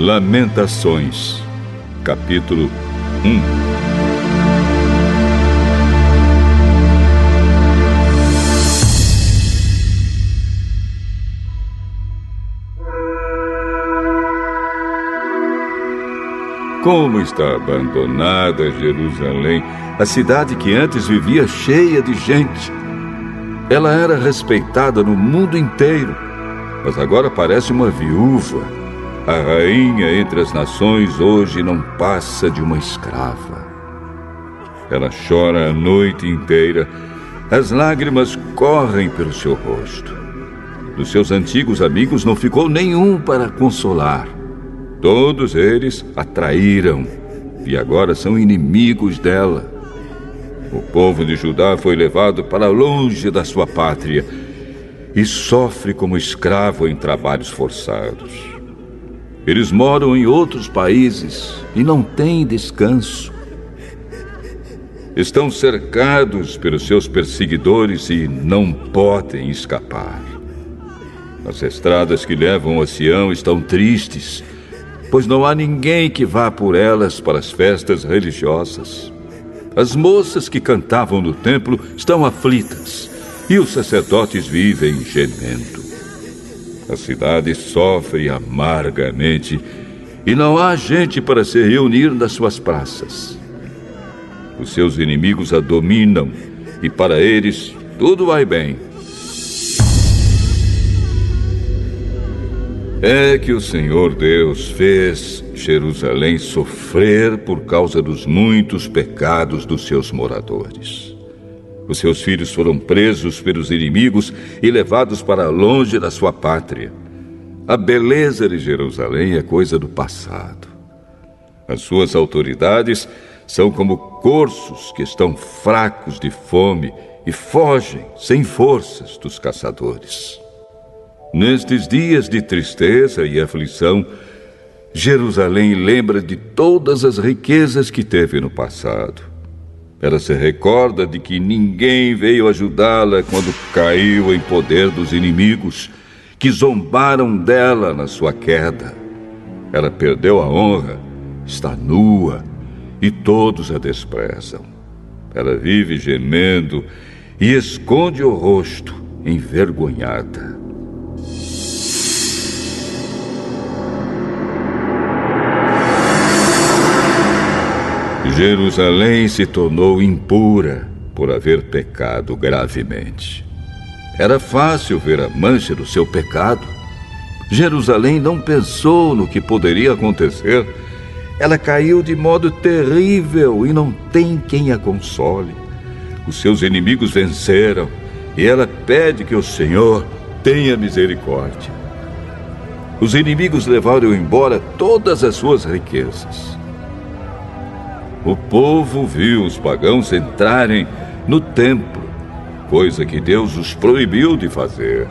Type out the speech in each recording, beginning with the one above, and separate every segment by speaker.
Speaker 1: Lamentações, capítulo 1. Como está abandonada Jerusalém, a cidade que antes vivia cheia de gente. Ela era respeitada no mundo inteiro, mas agora parece uma viúva. A rainha entre as nações hoje não passa de uma escrava. Ela chora a noite inteira, as lágrimas correm pelo seu rosto. Dos seus antigos amigos não ficou nenhum para consolar. Todos eles a traíram e agora são inimigos dela. O povo de Judá foi levado para longe da sua pátria e sofre como escravo em trabalhos forçados. Eles moram em outros países e não têm descanso. Estão cercados pelos seus perseguidores e não podem escapar. As estradas que levam a Sião estão tristes, pois não há ninguém que vá por elas para as festas religiosas. As moças que cantavam no templo estão aflitas, e os sacerdotes vivem gemendo. A cidade sofre amargamente, e não há gente para se reunir nas suas praças. Os seus inimigos a dominam, e para eles tudo vai bem. É que o Senhor Deus fez Jerusalém sofrer por causa dos muitos pecados dos seus moradores. Os seus filhos foram presos pelos inimigos e levados para longe da sua pátria. A beleza de Jerusalém é coisa do passado. As suas autoridades são como corços que estão fracos de fome e fogem sem forças dos caçadores. Nestes dias de tristeza e aflição, Jerusalém lembra de todas as riquezas que teve no passado. Ela se recorda de que ninguém veio ajudá-la quando caiu em poder dos inimigos, que zombaram dela na sua queda. Ela perdeu a honra, está nua, e todos a desprezam. Ela vive gemendo e esconde o rosto, envergonhada. Jerusalém se tornou impura por haver pecado gravemente. Era fácil ver a mancha do seu pecado. Jerusalém não pensou no que poderia acontecer. Ela caiu de modo terrível e não tem quem a console. Os seus inimigos venceram e ela pede que o Senhor tenha misericórdia. Os inimigos levaram embora todas as suas riquezas. O povo viu os pagãos entrarem no templo, coisa que Deus os proibiu de fazer.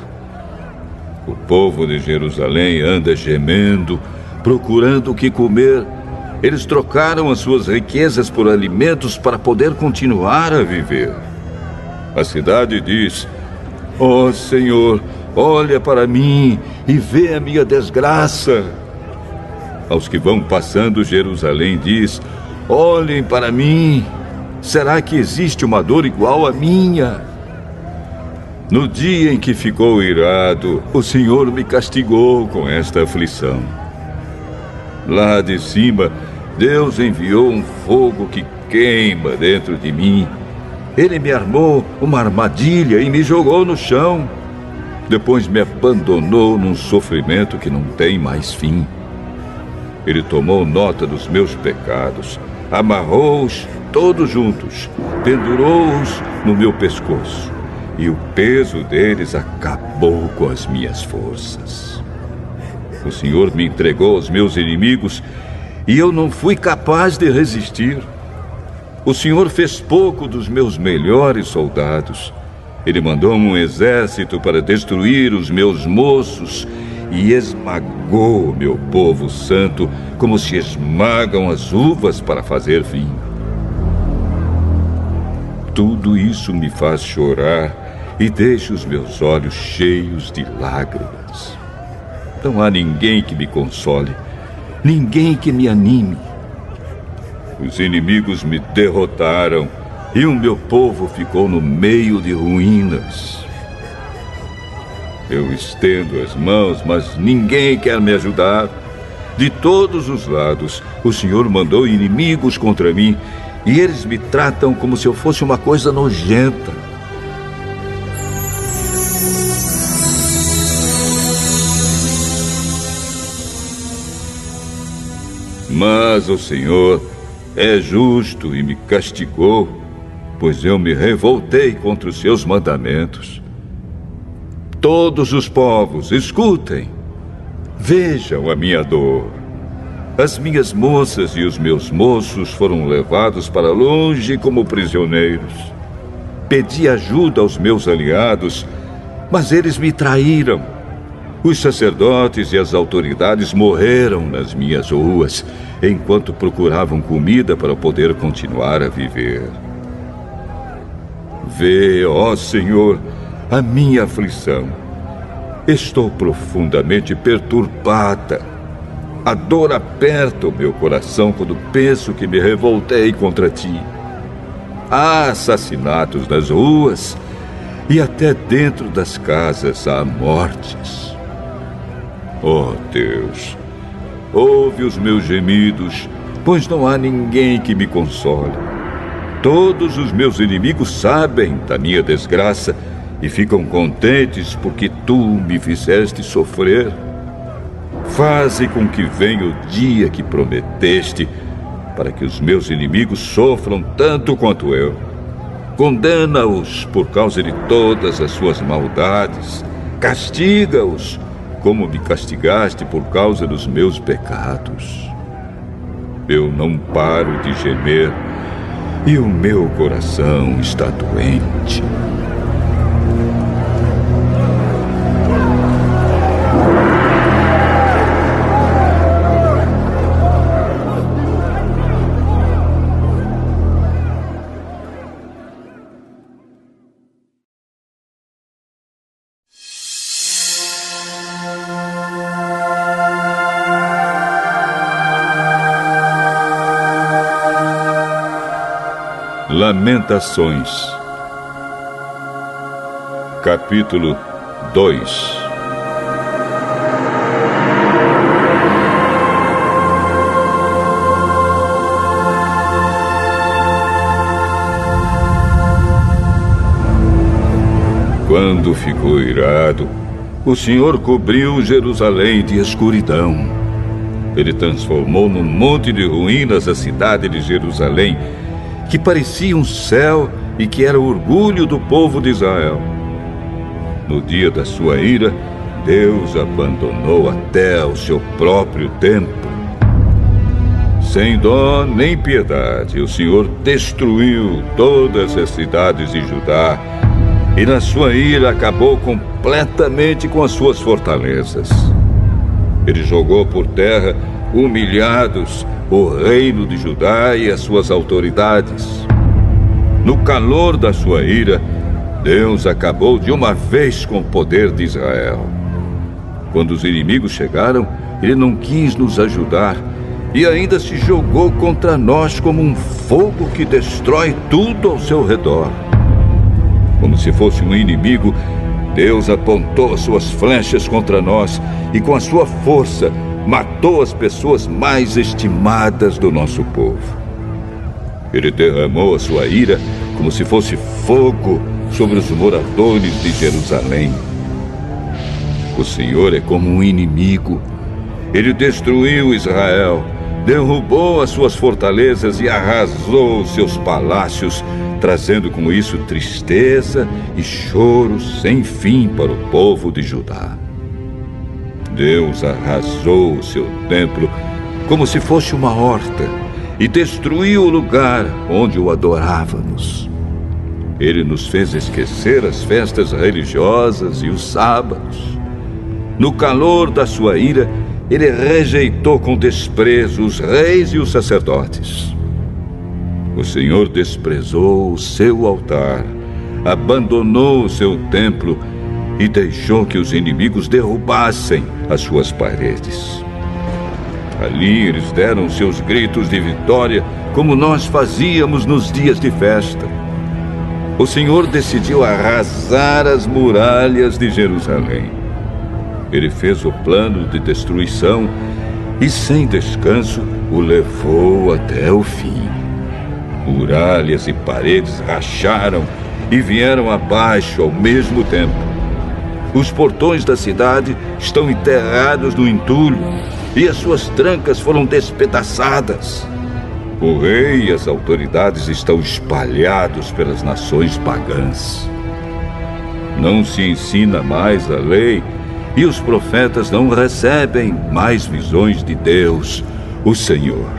Speaker 1: O povo de Jerusalém anda gemendo, procurando o que comer. Eles trocaram as suas riquezas por alimentos para poder continuar a viver. A cidade diz: "Ó Senhor, olha para mim e vê a minha desgraça." Aos que vão passando, Jerusalém diz: "Olhem para mim, será que existe uma dor igual à minha?" No dia em que ficou irado, o Senhor me castigou com esta aflição. Lá de cima, Deus enviou um fogo que queima dentro de mim. Ele me armou uma armadilha e me jogou no chão. Depois me abandonou num sofrimento que não tem mais fim. Ele tomou nota dos meus pecados, amarrou-os todos juntos, pendurou-os no meu pescoço, e o peso deles acabou com as minhas forças. O Senhor me entregou aos meus inimigos e eu não fui capaz de resistir. O Senhor fez pouco dos meus melhores soldados. Ele mandou um exército para destruir os meus moços e esmagou o meu povo santo como se esmagam as uvas para fazer vinho. Tudo isso me faz chorar e deixa os meus olhos cheios de lágrimas. Não há ninguém que me console. ninguém que me anime. Os inimigos me derrotaram e o meu povo ficou no meio de ruínas. Eu estendo as mãos, mas ninguém quer me ajudar. De todos os lados, o Senhor mandou inimigos contra mim e eles me tratam como se eu fosse uma coisa nojenta. Mas o Senhor é justo e me castigou, pois eu me revoltei contra os seus mandamentos. Todos os povos, escutem, vejam a minha dor. As minhas moças e os meus moços foram levados para longe como prisioneiros. Pedi ajuda aos meus aliados, mas eles me traíram. Os sacerdotes e as autoridades morreram nas minhas ruas, enquanto procuravam comida para poder continuar a viver. Vê, ó Senhor, a minha aflição. Estou profundamente perturbada. A dor aperta o meu coração quando penso que me revoltei contra ti. Há assassinatos nas ruas e até dentro das casas há mortes. Ó Deus, ouve os meus gemidos, pois não há ninguém que me console. Todos os meus inimigos sabem da minha desgraça e ficam contentes porque tu me fizeste sofrer. Faze com que venha o dia que prometeste, para que os meus inimigos sofram tanto quanto eu. Condena-os por causa de todas as suas maldades. Castiga-os, como me castigaste por causa dos meus pecados. Eu não paro de gemer e o meu coração está doente. Lamentações, capítulo 2. Quando ficou irado, o Senhor cobriu Jerusalém de escuridão. Ele transformou num monte de ruínas a cidade de Jerusalém, que parecia um céu e que era o orgulho do povo de Israel. No dia da sua ira, Deus abandonou até o seu próprio templo. Sem dó nem piedade, o Senhor destruiu todas as cidades de Judá e na sua ira acabou completamente com as suas fortalezas. Ele jogou por terra, humilhados, o reino de Judá e as suas autoridades. No calor da sua ira, Deus acabou de uma vez com o poder de Israel. Quando os inimigos chegaram, ele não quis nos ajudar e ainda se jogou contra nós como um fogo que destrói tudo ao seu redor. Como se fosse um inimigo, Deus apontou as suas flechas contra nós e com a sua força matou as pessoas mais estimadas do nosso povo. Ele derramou a sua ira como se fosse fogo sobre os moradores de Jerusalém. O Senhor é como um inimigo. Ele destruiu Israel, derrubou as suas fortalezas e arrasou os seus palácios, trazendo com isso tristeza e choro sem fim para o povo de Judá. Deus arrasou o seu templo como se fosse uma horta e destruiu o lugar onde o adorávamos. Ele nos fez esquecer as festas religiosas e os sábados. No calor da sua ira, ele rejeitou com desprezo os reis e os sacerdotes. O Senhor desprezou o seu altar, abandonou o seu templo e deixou que os inimigos derrubassem as suas paredes. Ali eles deram seus gritos de vitória, como nós fazíamos nos dias de festa. O Senhor decidiu arrasar as muralhas de Jerusalém. Ele fez o plano de destruição e, sem descanso, o levou até o fim. Muralhas e paredes racharam e vieram abaixo ao mesmo tempo. Os portões da cidade estão enterrados no entulho e as suas trancas foram despedaçadas. O rei e as autoridades estão espalhados pelas nações pagãs. Não se ensina mais a lei e os profetas não recebem mais visões de Deus, o Senhor.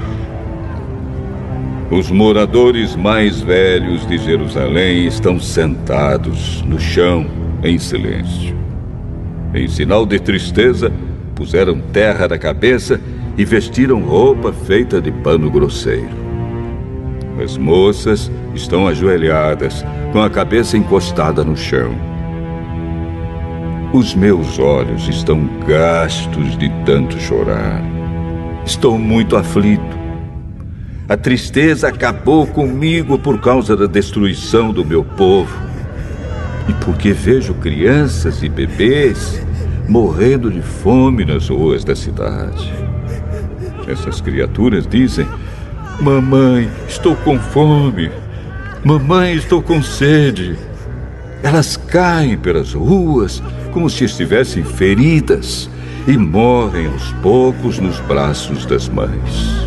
Speaker 1: Os moradores mais velhos de Jerusalém estão sentados no chão em silêncio. Em sinal de tristeza, puseram terra na cabeça e vestiram roupa feita de pano grosseiro. As moças estão ajoelhadas, com a cabeça encostada no chão. Os meus olhos estão gastos de tanto chorar. Estou muito aflito. A tristeza acabou comigo por causa da destruição do meu povo. E porque vejo crianças e bebês morrendo de fome nas ruas da cidade. Essas criaturas dizem: mamãe, estou com fome. Mamãe, estou com sede. Elas caem pelas ruas como se estivessem feridas e morrem aos poucos nos braços das mães.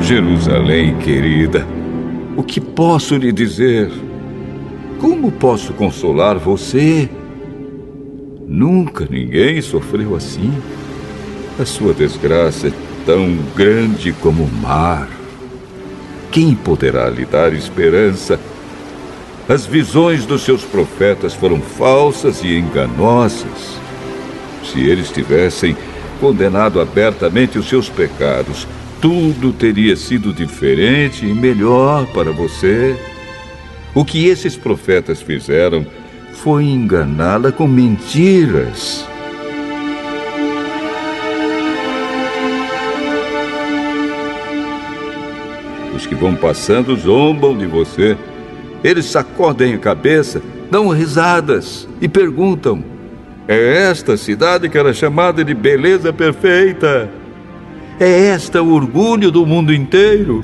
Speaker 1: Jerusalém, querida, o que posso lhe dizer? Como posso consolar você? Nunca ninguém sofreu assim. A sua desgraça é tão grande como o mar. Quem poderá lhe dar esperança? As visões dos seus profetas foram falsas e enganosas. Se eles tivessem condenado abertamente os seus pecados, tudo teria sido diferente e melhor para você. O que esses profetas fizeram foi enganá-la com mentiras. Os que vão passando zombam de você. Eles sacodem a cabeça, dão risadas e perguntam: é esta a cidade que era chamada de beleza perfeita? É esta o orgulho do mundo inteiro?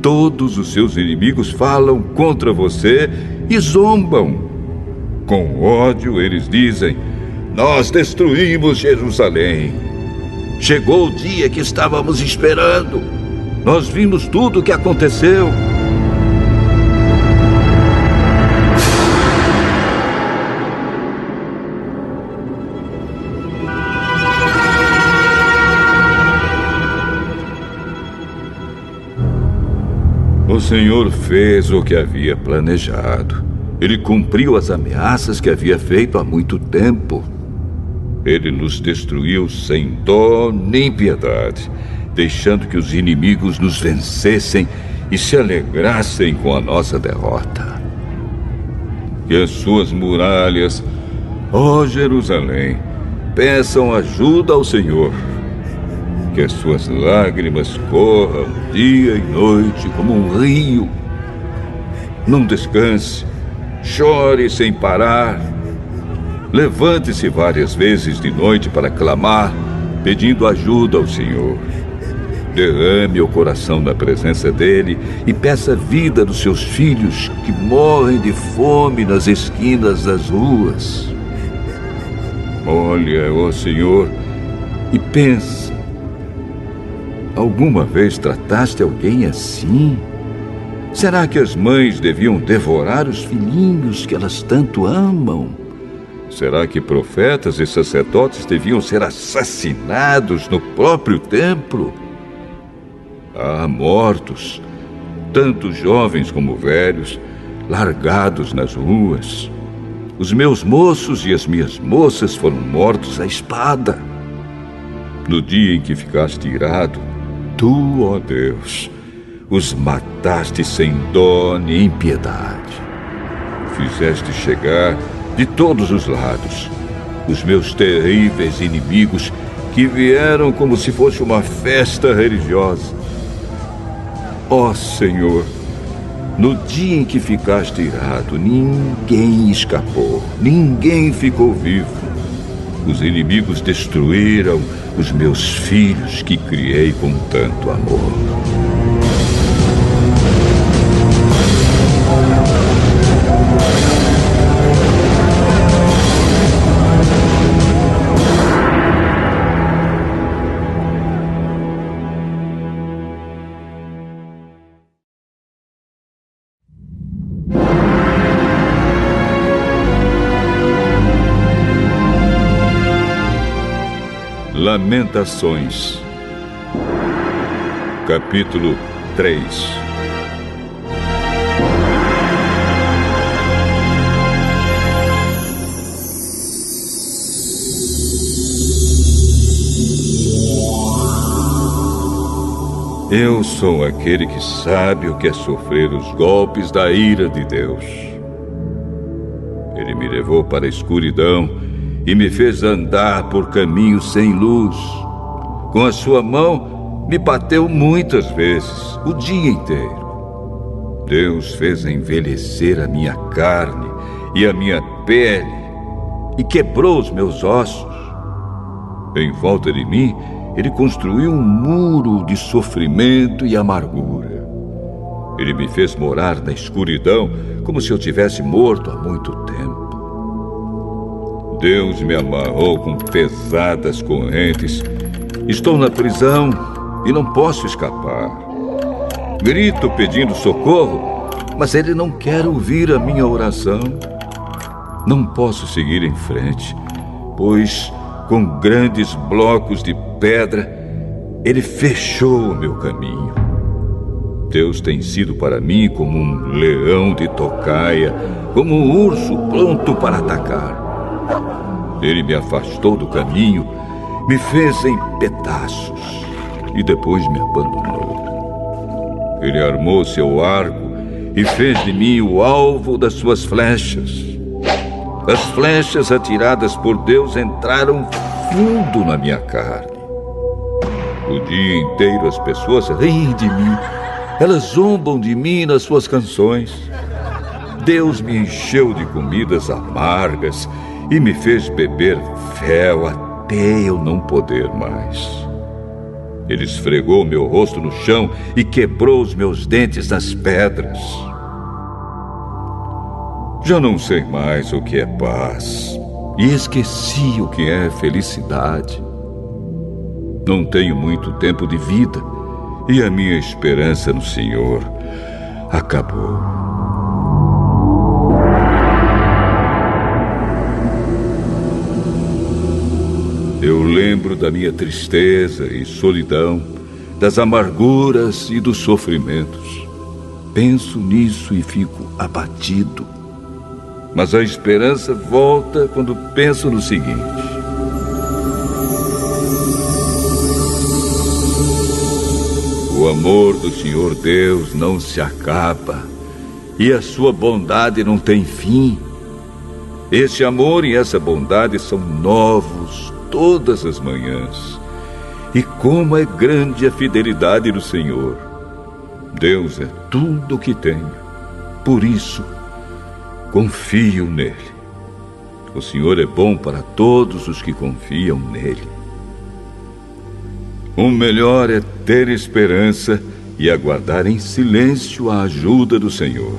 Speaker 1: Todos os seus inimigos falam contra você e zombam. Com ódio eles dizem: nós destruímos Jerusalém. Chegou o dia que estávamos esperando. Nós vimos tudo o que aconteceu. O Senhor fez o que havia planejado. Ele cumpriu as ameaças que havia feito há muito tempo. Ele nos destruiu sem dó nem piedade, deixando que os inimigos nos vencessem e se alegrassem com a nossa derrota. Que as suas muralhas, ó Jerusalém, peçam ajuda ao Senhor. Que as suas lágrimas corram dia e noite como um rio. Não descanse, chore sem parar. Levante-se várias vezes de noite para clamar, pedindo ajuda ao Senhor. Derrame o coração na presença dele e peça a vida dos seus filhos que morrem de fome nas esquinas das ruas. Olha, ó Senhor, e pensa: alguma vez trataste alguém assim? Será que as mães deviam devorar os filhinhos que elas tanto amam? Será que profetas e sacerdotes deviam ser assassinados no próprio templo? Há mortos, tanto jovens como velhos, largados nas ruas. Os meus moços e as minhas moças foram mortos à espada. No dia em que ficaste irado, tu, ó Deus, os mataste sem dó nem piedade. Fizeste chegar de todos os lados os meus terríveis inimigos, que vieram como se fosse uma festa religiosa. Ó Senhor, no dia em que ficaste irado, ninguém escapou, ninguém ficou vivo. Os inimigos destruíram os meus filhos que criei com tanto amor. Lamentações, capítulo 3. Eu sou aquele que sabe o que é sofrer os golpes da ira de Deus. Ele me levou para a escuridão e me fez andar por caminhos sem luz. Com a sua mão, me bateu muitas vezes, o dia inteiro. Deus fez envelhecer a minha carne e a minha pele e quebrou os meus ossos. Em volta de mim, Ele construiu um muro de sofrimento e amargura. Ele me fez morar na escuridão como se eu tivesse morto há muito tempo. Deus me amarrou com pesadas correntes. Estou na prisão e não posso escapar. Grito pedindo socorro, mas Ele não quer ouvir a minha oração. Não posso seguir em frente, pois com grandes blocos de pedra Ele fechou o meu caminho. Deus tem sido para mim como um leão de tocaia, como um urso pronto para atacar. Ele me afastou do caminho, me fez em pedaços e depois me abandonou. Ele armou seu arco e fez de mim o alvo das suas flechas. As flechas atiradas por Deus entraram fundo na minha carne. O dia inteiro as pessoas riem de mim. Elas zombam de mim nas suas canções. Deus me encheu de comidas amargas e me fez beber fel até eu não poder mais. Ele esfregou meu rosto no chão e quebrou os meus dentes nas pedras. Já não sei mais o que é paz e esqueci o que é felicidade. Não tenho muito tempo de vida e a minha esperança no Senhor acabou. Eu lembro da minha tristeza e solidão, das amarguras e dos sofrimentos. Penso nisso e fico abatido. Mas a esperança volta quando penso no seguinte: o amor do Senhor Deus não se acaba e a sua bondade não tem fim. Esse amor e essa bondade são novos todas as manhãs. E como é grande a fidelidade do Senhor. Deus é tudo o que tenho. Por isso, confio nele. O Senhor é bom para todos os que confiam nele. O melhor é ter esperança e aguardar em silêncio a ajuda do Senhor.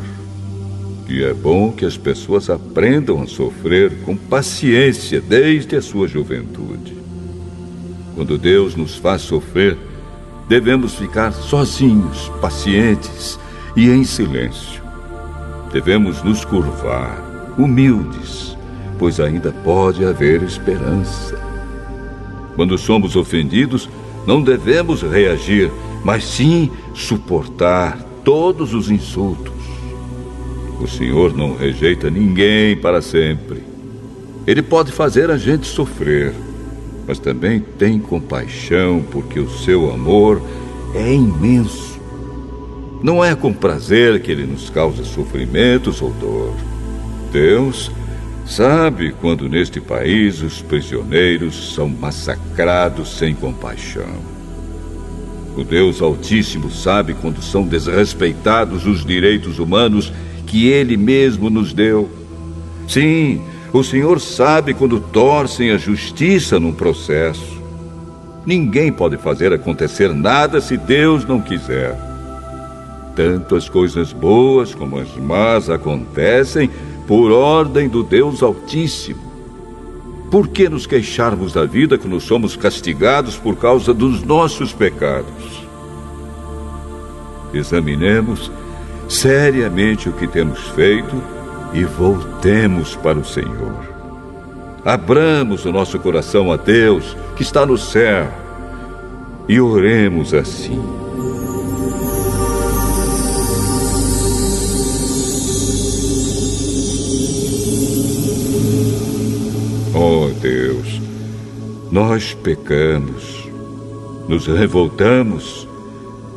Speaker 1: E é bom que as pessoas aprendam a sofrer com paciência desde a sua juventude. Quando Deus nos faz sofrer, devemos ficar sozinhos, pacientes e em silêncio. Devemos nos curvar, humildes, pois ainda pode haver esperança. Quando somos ofendidos, não devemos reagir, mas sim suportar todos os insultos. O Senhor não rejeita ninguém para sempre. Ele pode fazer a gente sofrer, mas também tem compaixão, porque o seu amor é imenso. Não é com prazer que Ele nos causa sofrimentos ou dor. Deus sabe quando neste país os prisioneiros são massacrados sem compaixão. O Deus Altíssimo sabe quando são desrespeitados os direitos humanos que Ele mesmo nos deu. Sim, o Senhor sabe quando torcem a justiça num processo. Ninguém pode fazer acontecer nada se Deus não quiser. Tanto as coisas boas como as más acontecem por ordem do Deus Altíssimo. Por que nos queixarmos da vida quando somos castigados por causa dos nossos pecados? Examinemos seriamente o que temos feito e voltemos para o Senhor. Abramos o nosso coração a Deus, que está no céu, e oremos assim. Ó Deus, nós pecamos, nos revoltamos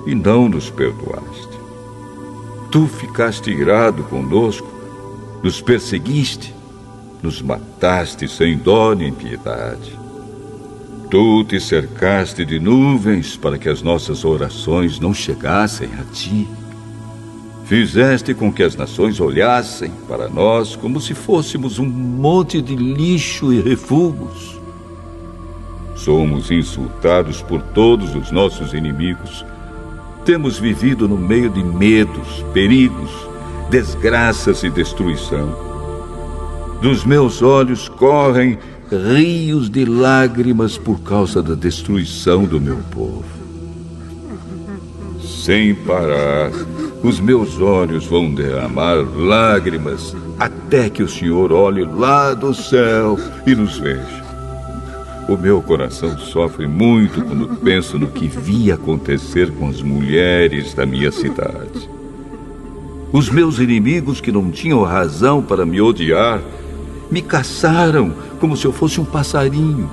Speaker 1: e não nos perdoaste. Tu ficaste irado conosco, nos perseguiste, nos mataste sem dó nem piedade. Tu te cercaste de nuvens para que as nossas orações não chegassem a ti. Fizeste com que as nações olhassem para nós como se fôssemos um monte de lixo e refugos. Somos insultados por todos os nossos inimigos. Temos vivido no meio de medos, perigos, desgraças e destruição. Dos meus olhos correm rios de lágrimas por causa da destruição do meu povo. Sem parar, os meus olhos vão derramar lágrimas até que o Senhor olhe lá do céu e nos veja. O meu coração sofre muito quando penso no que vi acontecer com as mulheres da minha cidade. Os meus inimigos, que não tinham razão para me odiar, me caçaram como se eu fosse um passarinho.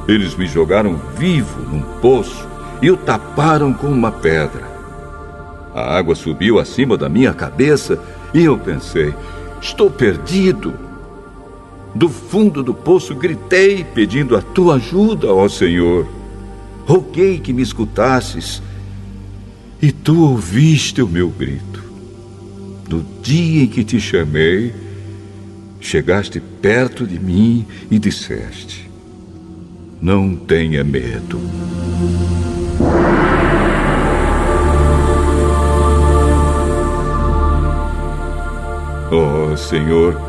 Speaker 1: Eles me jogaram vivo num poço e o taparam com uma pedra. A água subiu acima da minha cabeça e eu pensei, estou perdido. Do fundo do poço gritei pedindo a tua ajuda, ó Senhor. Roguei que me escutasses e tu ouviste o meu grito. No dia em que te chamei, chegaste perto de mim e disseste, não tenha medo. Ó Senhor,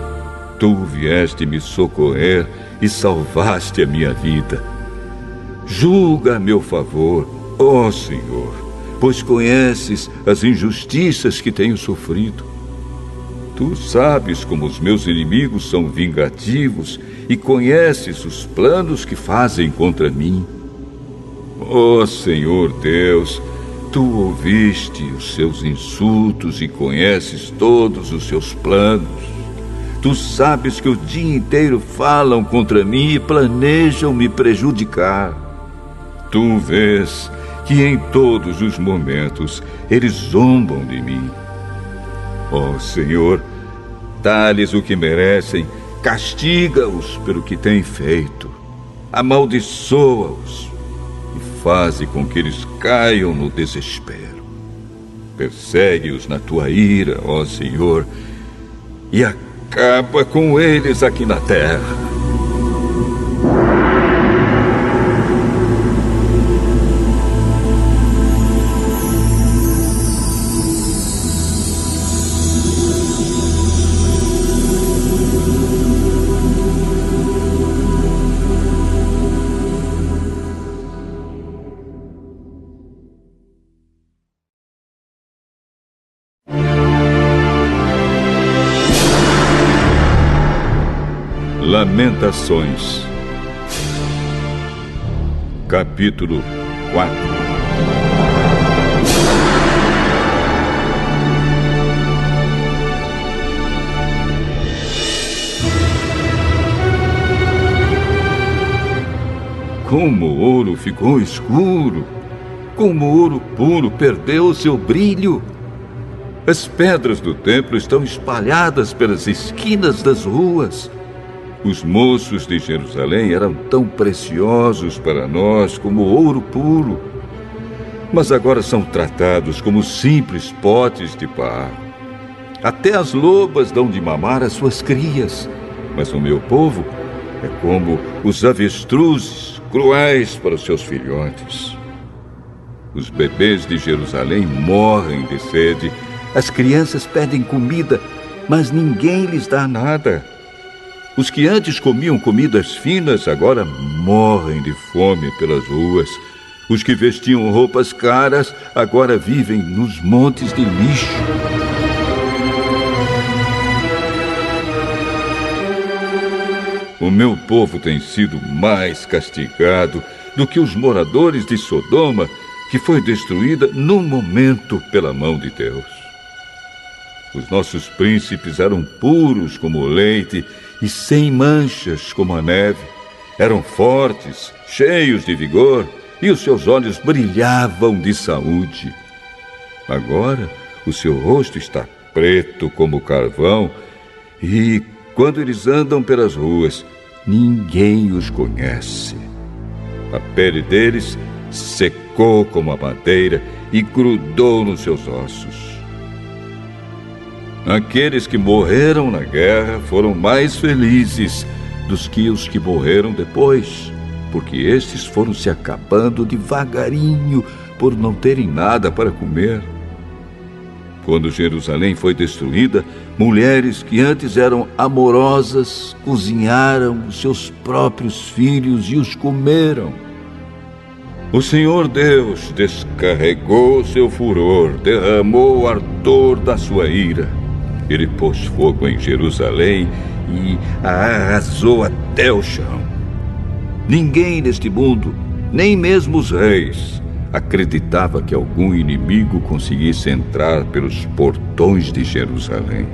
Speaker 1: tu vieste me socorrer e salvaste a minha vida. Julga a meu favor, ó Senhor, pois conheces as injustiças que tenho sofrido. Tu sabes como os meus inimigos são vingativos e conheces os planos que fazem contra mim. Ó Senhor Deus, tu ouviste os seus insultos e conheces todos os seus planos. Tu sabes que o dia inteiro falam contra mim e planejam me prejudicar. Tu vês que em todos os momentos eles zombam de mim. Ó Senhor, dá-lhes o que merecem, castiga-os pelo que têm feito, amaldiçoa-os e faze com que eles caiam no desespero. Persegue-os na tua ira, ó Senhor, e acaba com eles aqui na terra. Lamentações, capítulo 4. Como o ouro ficou escuro, como o ouro puro perdeu o seu brilho. As pedras do templo estão espalhadas pelas esquinas das ruas. Os moços de Jerusalém eram tão preciosos para nós como o ouro puro, mas agora são tratados como simples potes de barro. Até as lobas dão de mamar às suas crias, mas o meu povo é como os avestruzes, cruéis para os seus filhotes. Os bebês de Jerusalém morrem de sede. As crianças pedem comida, mas ninguém lhes dá nada. Os que antes comiam comidas finas agora morrem de fome pelas ruas. Os que vestiam roupas caras agora vivem nos montes de lixo. O meu povo tem sido mais castigado do que os moradores de Sodoma, que foi destruída num momento pela mão de Deus. Os nossos príncipes eram puros como o leite e sem manchas como a neve. Eram fortes, cheios de vigor, e os seus olhos brilhavam de saúde. Agora, o seu rosto está preto como carvão, e quando eles andam pelas ruas, ninguém os conhece. A pele deles secou como a madeira e grudou nos seus ossos. Aqueles que morreram na guerra foram mais felizes dos que os que morreram depois, porque estes foram se acabando devagarinho por não terem nada para comer. Quando Jerusalém foi destruída, mulheres que antes eram amorosas cozinharam os seus próprios filhos e os comeram. O Senhor Deus descarregou seu furor, derramou o ardor da sua ira. Ele pôs fogo em Jerusalém e a arrasou até o chão. Ninguém neste mundo, nem mesmo os reis, acreditava que algum inimigo conseguisse entrar pelos portões de Jerusalém.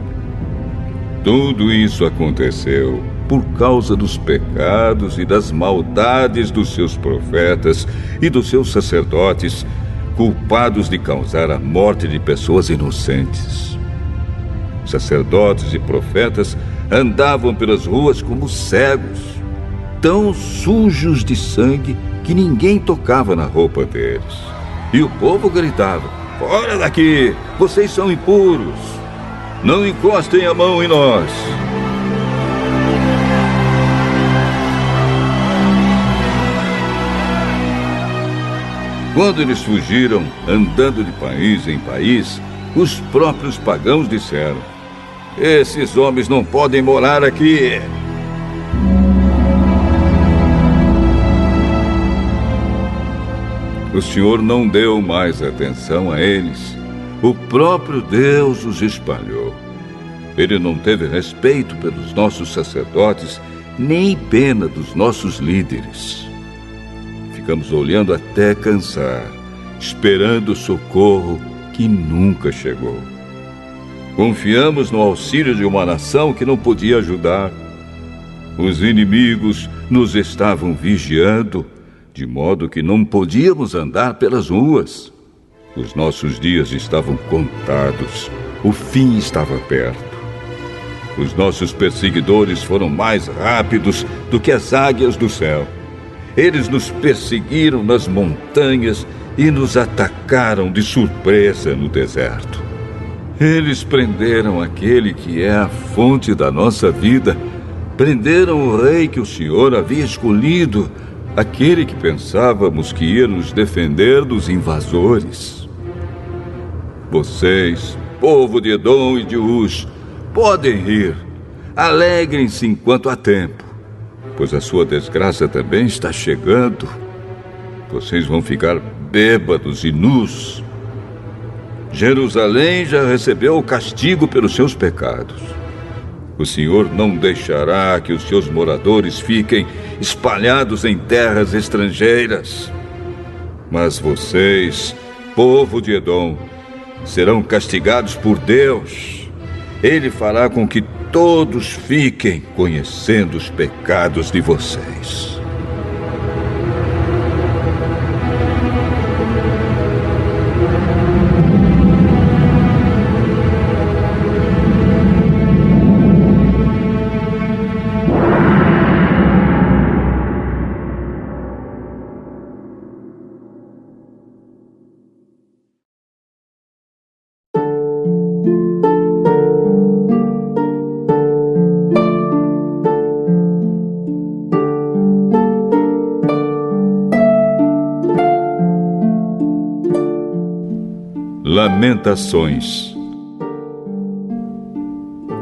Speaker 1: Tudo isso aconteceu por causa dos pecados e das maldades dos seus profetas e dos seus sacerdotes, culpados de causar a morte de pessoas inocentes. Sacerdotes e profetas andavam pelas ruas como cegos, tão sujos de sangue que ninguém tocava na roupa deles. E o povo gritava: "Fora daqui! Vocês são impuros! Não encostem a mão em nós!" Quando eles fugiram, andando de país em país, os próprios pagãos disseram: "Esses homens não podem morar aqui." O Senhor não deu mais atenção a eles. O próprio Deus os espalhou. Ele não teve respeito pelos nossos sacerdotes, nem pena dos nossos líderes. Ficamos olhando até cansar, esperando o socorro que nunca chegou. Confiamos no auxílio de uma nação que não podia ajudar. Os inimigos nos estavam vigiando, de modo que não podíamos andar pelas ruas. Os nossos dias estavam contados. O fim estava perto. Os nossos perseguidores foram mais rápidos do que as águias do céu. Eles nos perseguiram nas montanhas e nos atacaram de surpresa no deserto. Eles prenderam aquele que é a fonte da nossa vida. Prenderam o rei que o Senhor havia escolhido, aquele que pensávamos que ia nos defender dos invasores. Vocês, povo de Edom e de Uz, podem rir. Alegrem-se enquanto há tempo, pois a sua desgraça também está chegando. Vocês vão ficar bêbados e nus. Jerusalém já recebeu o castigo pelos seus pecados. O Senhor não deixará que os seus moradores fiquem espalhados em terras estrangeiras. Mas vocês, povo de Edom, serão castigados por Deus. Ele fará com que todos fiquem conhecendo os pecados de vocês. Lamentações,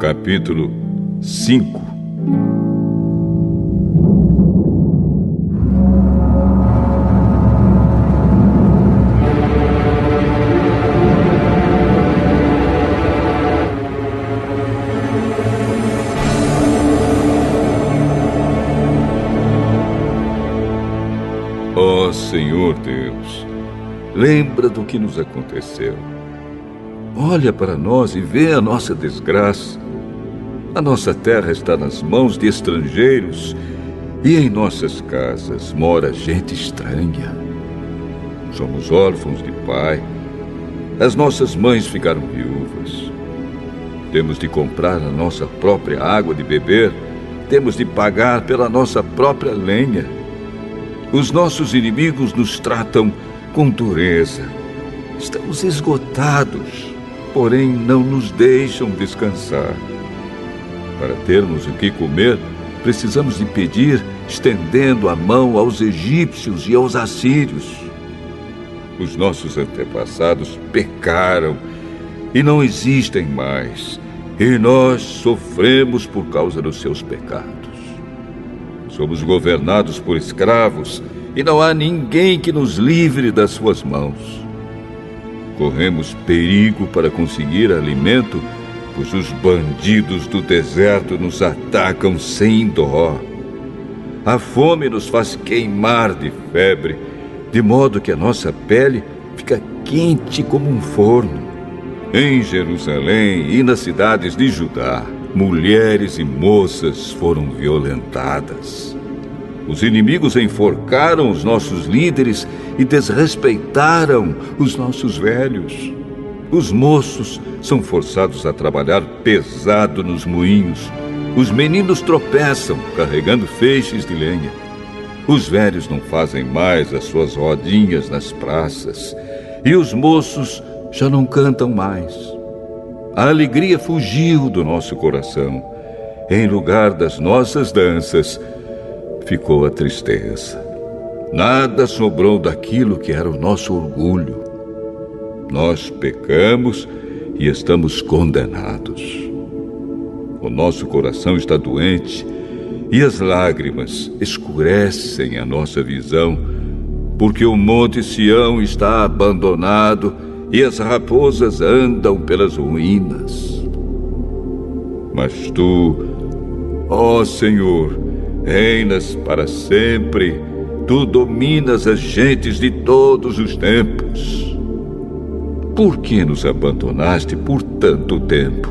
Speaker 1: capítulo 5. Ó Senhor Deus, lembra do que nos aconteceu. Olha para nós e vê a nossa desgraça. A nossa terra está nas mãos de estrangeiros e em nossas casas mora gente estranha. Somos órfãos de pai. As nossas mães ficaram viúvas. Temos de comprar a nossa própria água de beber. Temos de pagar pela nossa própria lenha. Os nossos inimigos nos tratam com dureza. Estamos esgotados, porém não nos deixam descansar. Para termos o que comer, precisamos de pedir, estendendo a mão aos egípcios e aos assírios. Os nossos antepassados pecaram e não existem mais, e nós sofremos por causa dos seus pecados. Somos governados por escravos e não há ninguém que nos livre das suas mãos. Corremos perigo para conseguir alimento, pois os bandidos do deserto nos atacam sem dó. A fome nos faz queimar de febre, de modo que a nossa pele fica quente como um forno. Em Jerusalém e nas cidades de Judá, mulheres e moças foram violentadas. Os inimigos enforcaram os nossos líderes e desrespeitaram os nossos velhos. Os moços são forçados a trabalhar pesado nos moinhos. Os meninos tropeçam carregando feixes de lenha. Os velhos não fazem mais as suas rodinhas nas praças. E os moços já não cantam mais. A alegria fugiu do nosso coração. Em lugar das nossas danças, ficou a tristeza. Nada sobrou daquilo que era o nosso orgulho. Nós pecamos e estamos condenados. O nosso coração está doente e as lágrimas escurecem a nossa visão, porque o monte Sião está abandonado e as raposas andam pelas ruínas. Mas tu, ó Senhor, reinas para sempre. Tu dominas as gentes de todos os tempos. Por que nos abandonaste por tanto tempo?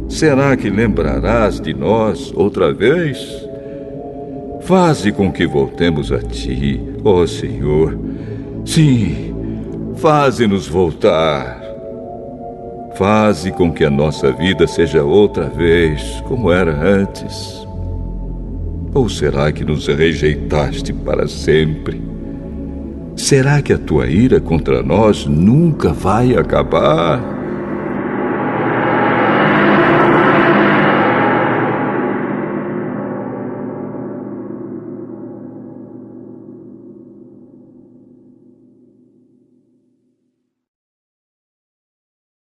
Speaker 1: Será que lembrarás de nós outra vez? Faze com que voltemos a ti, ó Senhor. Sim, faze-nos voltar. Faze com que a nossa vida seja outra vez como era antes. Ou será que nos rejeitaste para sempre? Será que a tua ira contra nós nunca vai acabar?